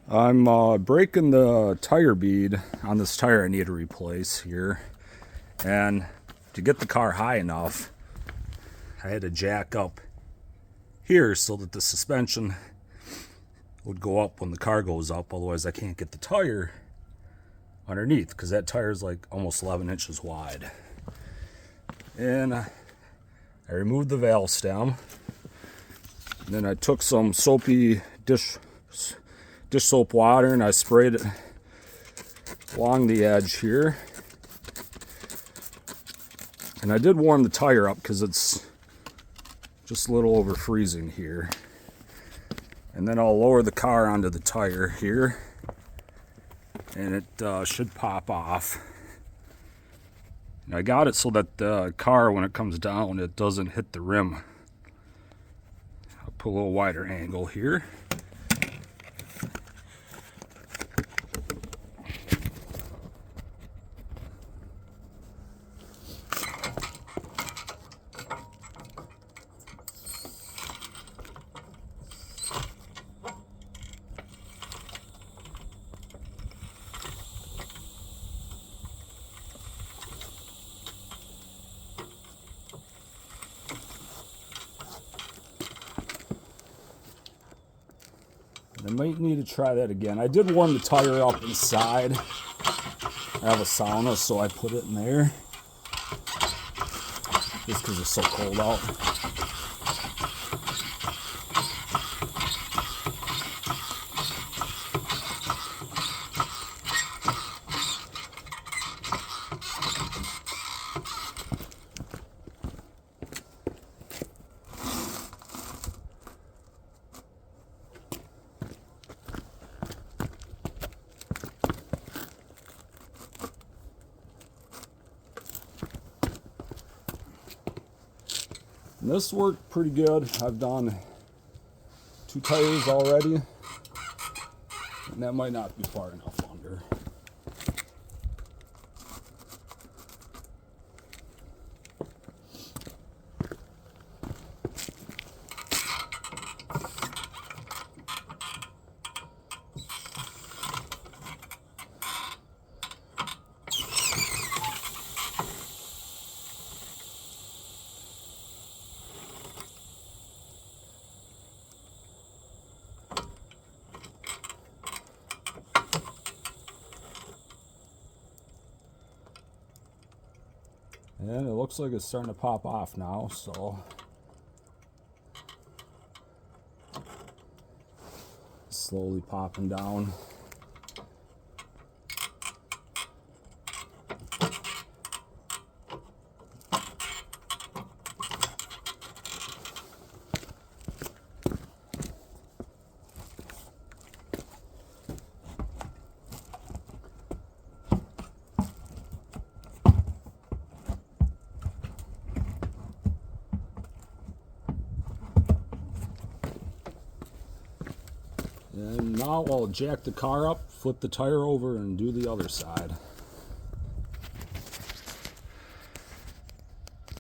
I'm breaking the tire bead on this tire I need to replace here, and to get the car high enough I had to jack up here so that the suspension would go up when the car goes up, otherwise I can't get the tire underneath because that tire is like almost 11 inches wide. And I removed the valve stem, and then I took some soapy dish soap water and I sprayed it along the edge here. And I did warm the tire up because it's just a little over freezing here. And then I'll lower the car onto the tire here, and it should pop off. And I got it so that the car, when it comes down, it doesn't hit the rim. I'll put a little wider angle here. I might need to try that again. I did warm the tire up inside. I have a sauna, so I put it in there. Just because it's so cold out. And this worked pretty good. I've done 2 tires already, and that might not be far enough under. And it looks like it's starting to pop off now, so slowly popping down. And now I'll jack the car up, flip the tire over, and do the other side.